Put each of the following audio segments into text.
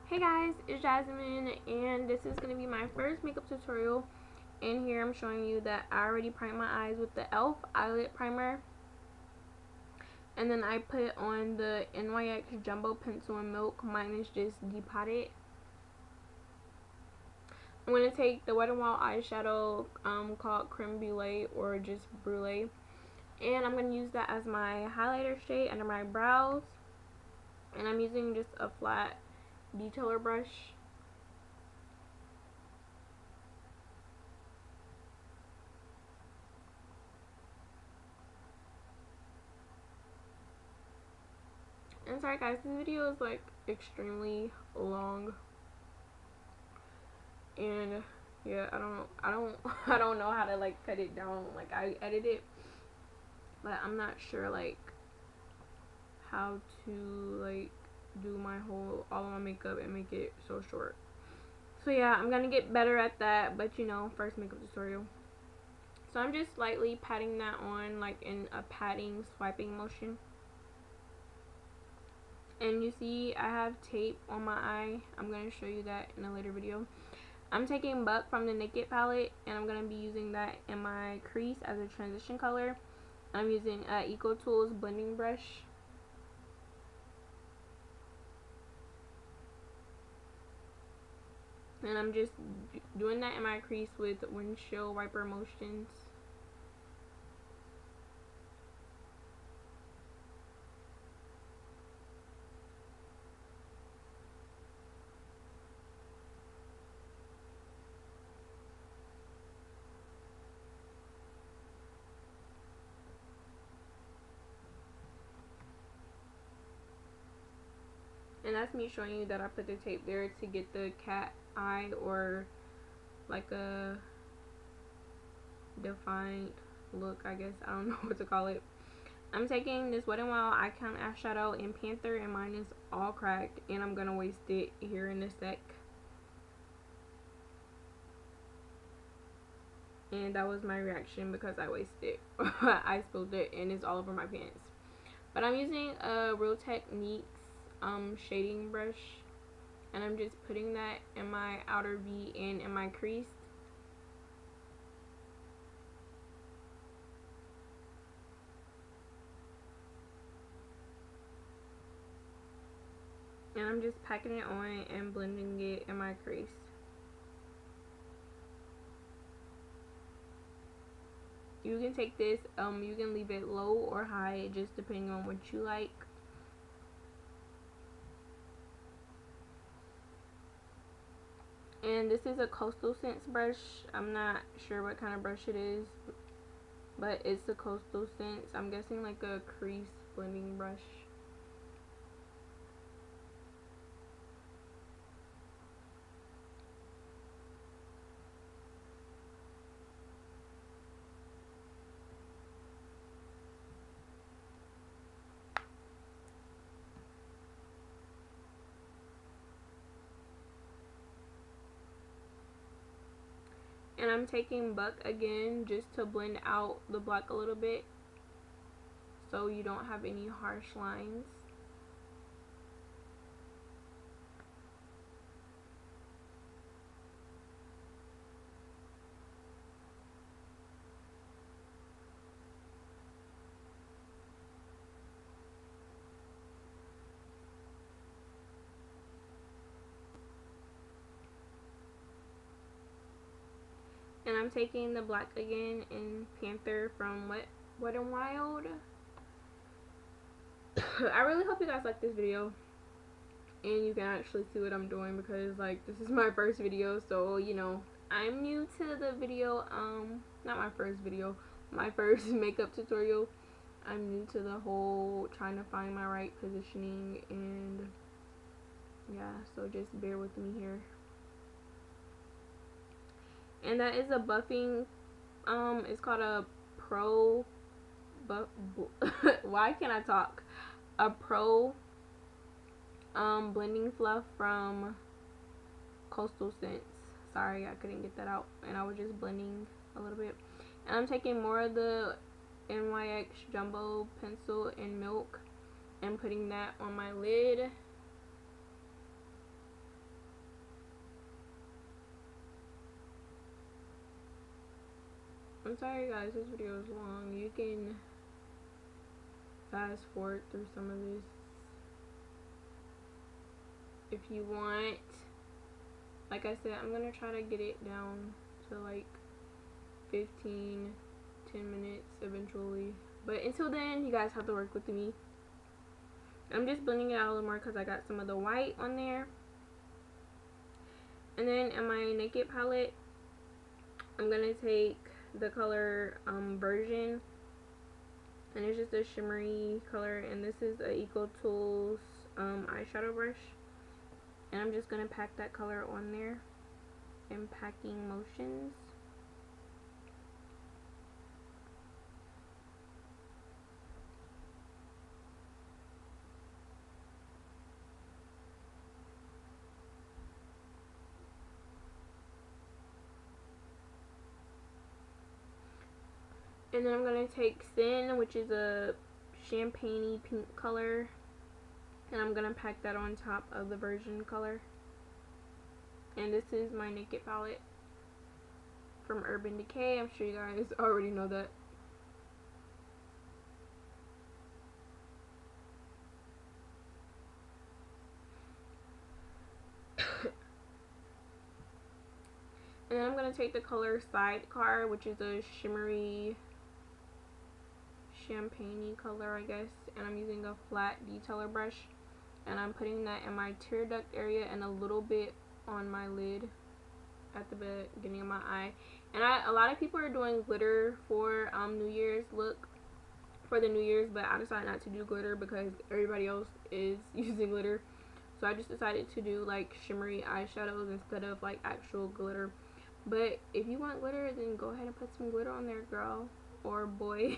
Hey guys, it's Jasmine, and this is going to be my first makeup tutorial. And here I'm showing you that I already primed my eyes with the e.l.f. eyelid primer. And then I put on the NYX Jumbo Pencil in Milk. Mine is just depotted. I'm going to take the Wet n Wild eyeshadow called Creme Brulee or just Brulee. And I'm going to use that as my highlighter shade under my brows. And I'm using just a flat detailer brush. And sorry guys, this video is like extremely long, and yeah, I don't know how to like cut it down. Like, I edit it, but I'm not sure like how to like do all of my makeup and make it so short. So yeah, I'm gonna get better at that, but you know, first makeup tutorial. So I'm just lightly patting that on, like in a patting swiping motion. And you see I have tape on my eye. I'm going to show you that in a later video. I'm taking Buck from the Naked palette, and I'm going to be using that in my crease as a transition color. I'm using Eco Tools blending brush. And I'm just doing that in my crease with windshield wiper motions. And that's me showing you that I put the tape there to get the cat eye, or like a defined look, I guess. I don't know what to call it. I'm taking this Wet n Wild Icon eyeshadow in Panther, and mine is all cracked, and I'm going to waste it here in a sec. And that was my reaction because I wasted it. I spilled it, and it's all over my pants. But I'm using a Real Techniques shading brush, and I'm just putting that in my outer V and in my crease. And I'm just packing it on and blending it in my crease. You can take this, you can leave it low or high, just depending on what you like. And this is a Coastal Scents brush. I'm not sure what kind of brush it is, but it's a Coastal Scents. I'm guessing like a crease blending brush. And I'm taking Buck again just to blend out the black a little bit, so you don't have any harsh lines. And I'm taking the black again in Panther from Wet n Wild. I really hope you guys like this video and you can actually see what I'm doing, because like this is my first video, so you know, I'm new to the video. Not my first video, my first makeup tutorial. I'm new to the whole trying to find my right positioning, and yeah, so just bear with me here. And that is a buffing, it's called a why can't I talk? A Pro blending fluff from Coastal Scents. Sorry, I couldn't get that out, and I was just blending a little bit. And I'm taking more of the NYX Jumbo Pencil in Milk and putting that on my lid. I'm sorry guys, this video is long. You can fast forward through some of this if you want. Like I said, I'm gonna try to get it down to like 10 minutes eventually, but until then you guys have to work with me. I'm just blending it out a little more because I got some of the white on there. And then in my Naked palette, I'm gonna take the color Version, and it's just a shimmery color, and this is a Eco Tools eyeshadow brush, and I'm just gonna pack that color on there in packing motions. And then I'm going to take Sin, which is a champagne-y pink color, and I'm going to pack that on top of the Version color. And this is my Naked palette from Urban Decay. I'm sure you guys already know that. And then I'm going to take the color Sidecar, which is a shimmery champagne-y color, I guess, and I'm using a flat detailer brush, and I'm putting that in my tear duct area and a little bit on my lid at the beginning of my eye. And a lot of people are doing glitter for New Year's look for the New Year's, but I decided not to do glitter because everybody else is using glitter, so I just decided to do like shimmery eyeshadows instead of like actual glitter. But if you want glitter, then go ahead and put some glitter on there, girl or boy.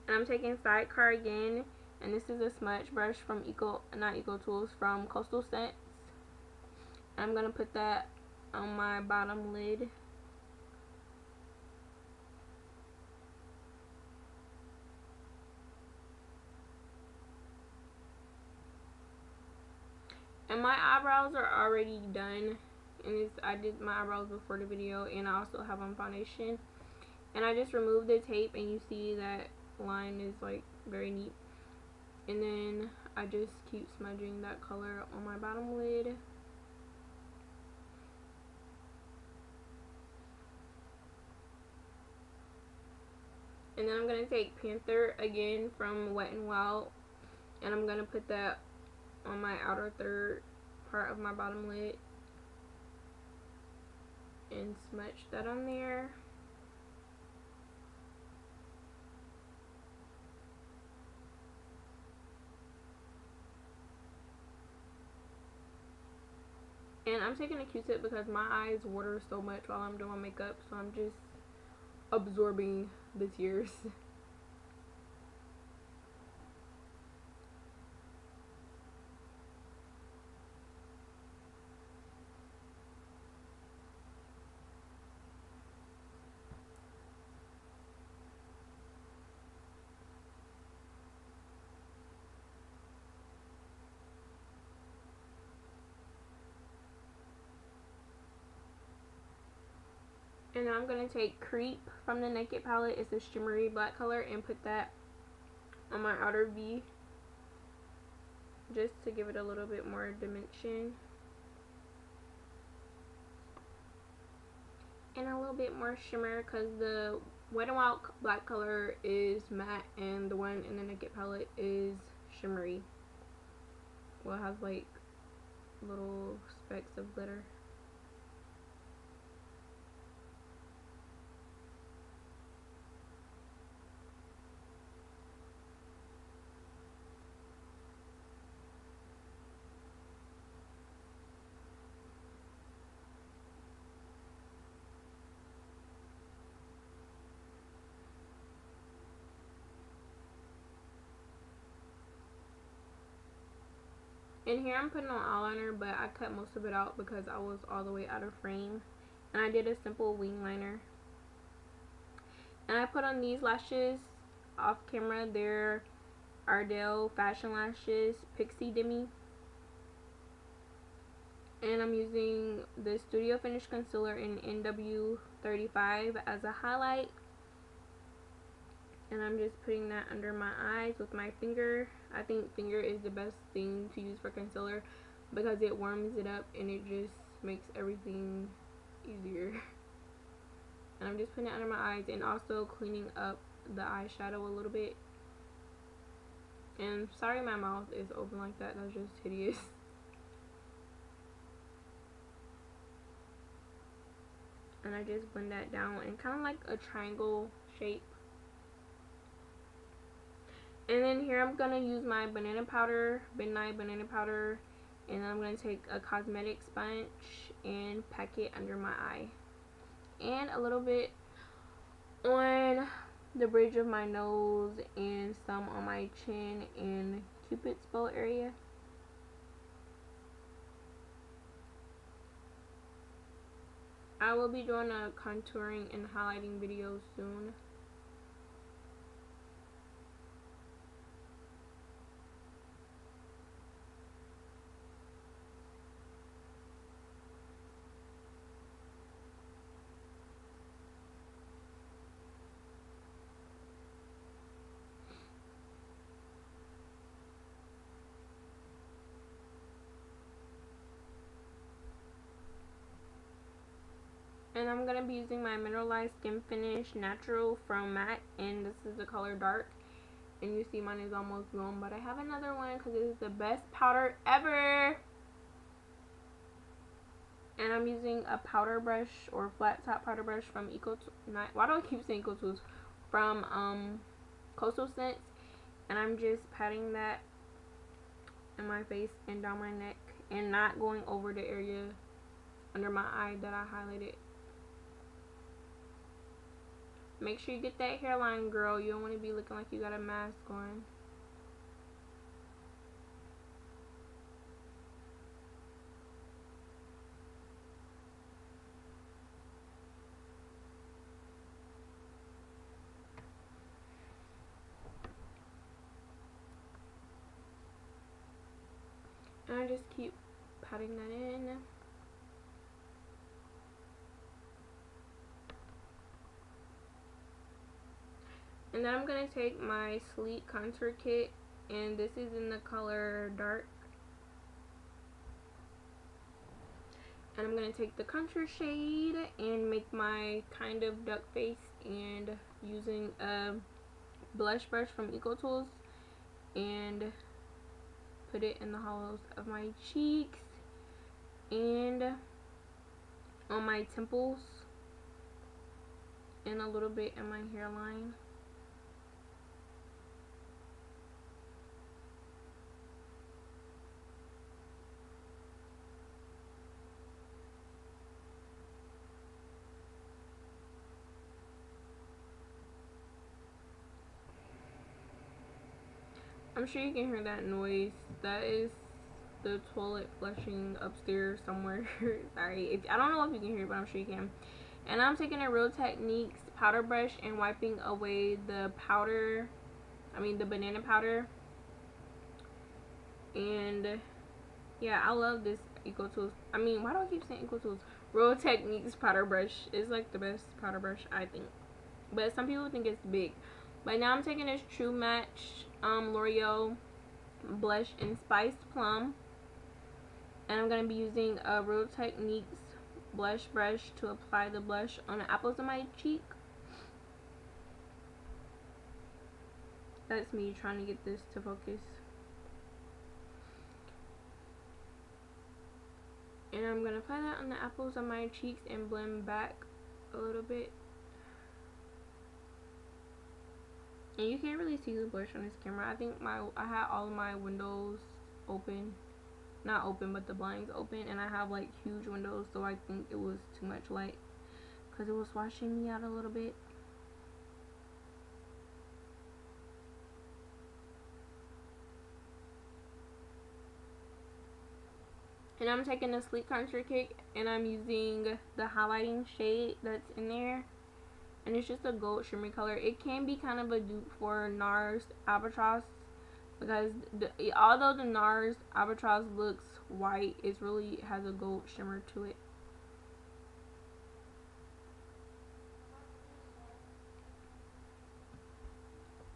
And I'm taking Sidecar again, and this is a smudge brush from Eco Tools, from Coastal Scents. I'm gonna put that on my bottom lid. And my eyebrows are already done, and I did my eyebrows before the video, and I also have on foundation. And I just removed the tape, and you see that line is like very neat. And then I just keep smudging that color on my bottom lid. And then I'm going to take Panther again from Wet n Wild, and I'm going to put that on my outer third part of my bottom lid and smudge that on there. And I'm taking a Q-tip because my eyes water so much while I'm doing makeup, so I'm just absorbing the tears. And then I'm going to take Creep from the Naked palette. It's a shimmery black color, and put that on my outer V just to give it a little bit more dimension and a little bit more shimmer, because the Wet n Wild black color is matte and the one in the Naked palette is shimmery. Well, it has like little specks of glitter. In here I'm putting on eyeliner, but I cut most of it out because I was all the way out of frame. And I did a simple wing liner. And I put on these lashes off camera. They're Ardell Fashion Lashes Pixie Demi. And I'm using the Studio Finish Concealer in NW35 as a highlight. And I'm just putting that under my eyes with my finger. I think finger is the best thing to use for concealer because it warms it up and it just makes everything easier. And I'm just putting it under my eyes and also cleaning up the eyeshadow a little bit. And sorry my mouth is open like that, that's just hideous. And I just blend that down in kind of like a triangle shape. And then here I'm going to use my banana powder, Midnight Banana Powder. And I'm going to take a cosmetic sponge and pack it under my eye. And a little bit on the bridge of my nose and some on my chin and Cupid's bow area. I will be doing a contouring and highlighting video soon. And I'm going to be using my Mineralized Skin Finish Natural from MAC. And this is the color Dark. And you see mine is almost gone. But I have another one because it is the best powder ever. And I'm using a powder brush or flat top powder brush from why do I keep saying Eco Tools? From Coastal Scents. And I'm just patting that in my face and down my neck. And not going over the area under my eye that I highlighted. Make sure you get that hairline, girl. You don't want to be looking like you got a mask on. And I just keep patting that in. And then I'm going to take my Sleek Contour Kit, and this is in the color Dark. And I'm going to take the contour shade and make my kind of duck face, and using a blush brush from Eco Tools, and put it in the hollows of my cheeks and on my temples and a little bit in my hairline. I'm sure you can hear that noise. That is the toilet flushing upstairs somewhere. Sorry, I don't know if you can hear it, but I'm sure you can. And I'm taking a Real Techniques powder brush and wiping away the powder, the banana powder. And yeah, I love this Eco Tools. Why do I keep saying Eco Tools? Real Techniques powder brush is like the best powder brush, I think. But some people think it's big. But now I'm taking this True Match L'Oreal blush in Spiced Plum, and I'm going to be using a Real Techniques blush brush to apply the blush on the apples of my cheek. That's me trying to get this to focus. And I'm going to apply that on the apples of my cheeks and blend back a little bit. And you can't really see the blush on this camera. I think I had all of my windows open. Not open, but the blinds open. And I have like huge windows, so I think it was too much light because it was washing me out a little bit. And I'm taking the Sleek Contour Kit and I'm using the highlighting shade that's in there. And it's just a gold shimmery color. It can be kind of a dupe for NARS Albatross, because although the NARS Albatross looks white, it really has a gold shimmer to it.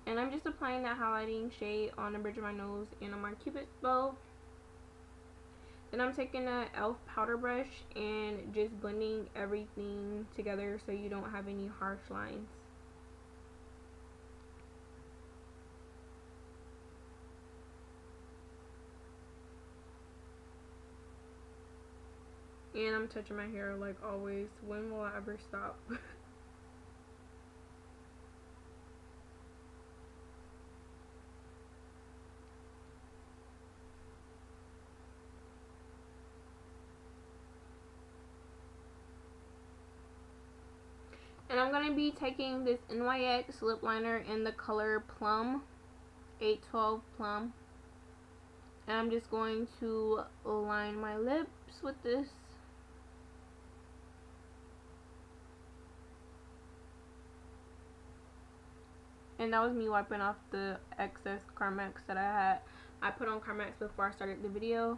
And I'm just applying that highlighting shade on the bridge of my nose and on my cupid's bow. Then I'm taking a e.l.f. powder brush and just blending everything together so you don't have any harsh lines. And I'm touching my hair like always. When will I ever stop? And I'm going to be taking this NYX lip liner in the color Plum, 812 Plum. And I'm just going to line my lips with this. And that was me wiping off the excess Carmex that I had. I put on Carmex before I started the video.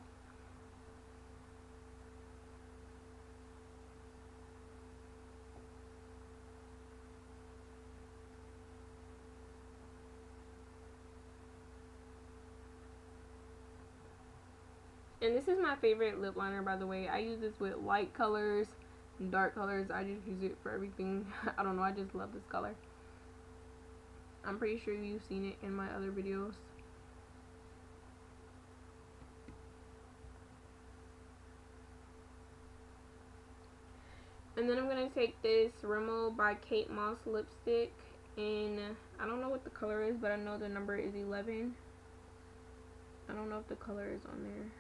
And this is my favorite lip liner, by the way. I use this with light colors, dark colors. I just use it for everything. I don't know, I just love this color. I'm pretty sure you've seen it in my other videos. And then I'm going to take this Rimmel by Kate Moss lipstick. And I don't know what the color is, but I know the number is 11. I don't know if the color is on there.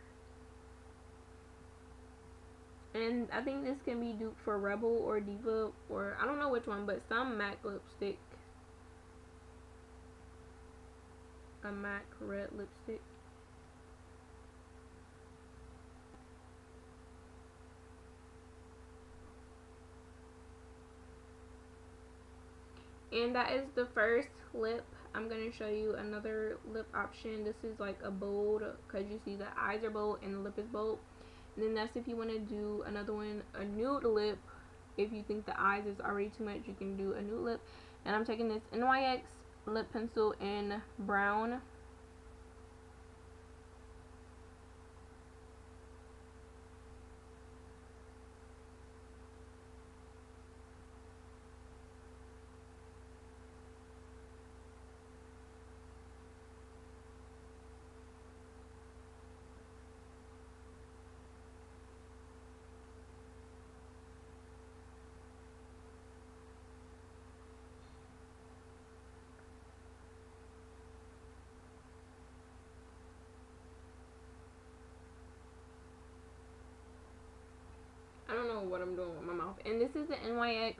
And I think this can be duped for Rebel or Diva, or I don't know which one, but some MAC lipstick. A MAC red lipstick. And that is the first lip. I'm going to show you another lip option. This is like a bold, because you see the eyes are bold and the lip is bold. And then that's if you want to do another one, a nude lip. If you think the eyes is already too much, you can do a nude lip. And I'm taking this NYX Lip Pencil in Brown. I don't know what I'm doing with my mouth. And this is the NYX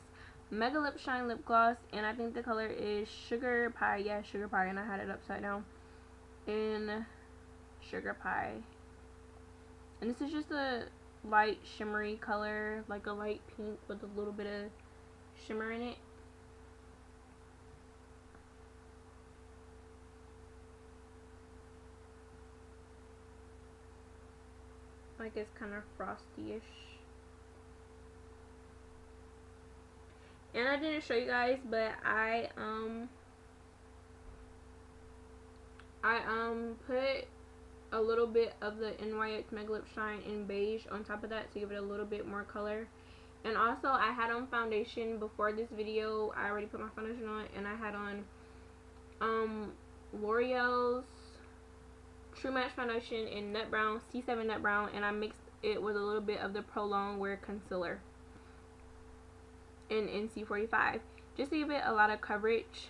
Mega Lipshine Lip Gloss. And I think the color is Sugar Pie. Yeah, Sugar Pie. And I had it upside down. In Sugar Pie. And this is just a light shimmery color. Like a light pink with a little bit of shimmer in it. Like it's kind of frosty-ish. And I didn't show you guys, but I put a little bit of the NYX Mega Lip Shine in beige on top of that to give it a little bit more color. And also I had on foundation before this video. I already put my foundation on, and I had on L'Oreal's True Match foundation in Nut Brown, C7 Nut Brown, and I mixed it with a little bit of the Prolong Wear Concealer in NC45, just to give it a lot of coverage,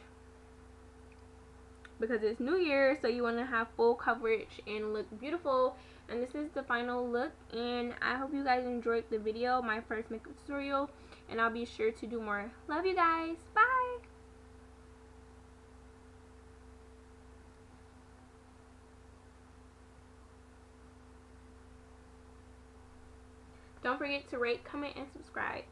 because it's New Year, so you want to have full coverage and look beautiful. And this is the final look, and I hope you guys enjoyed the video, my first makeup tutorial, and I'll be sure to do more. Love you guys. Bye. Don't forget to rate, comment, and subscribe.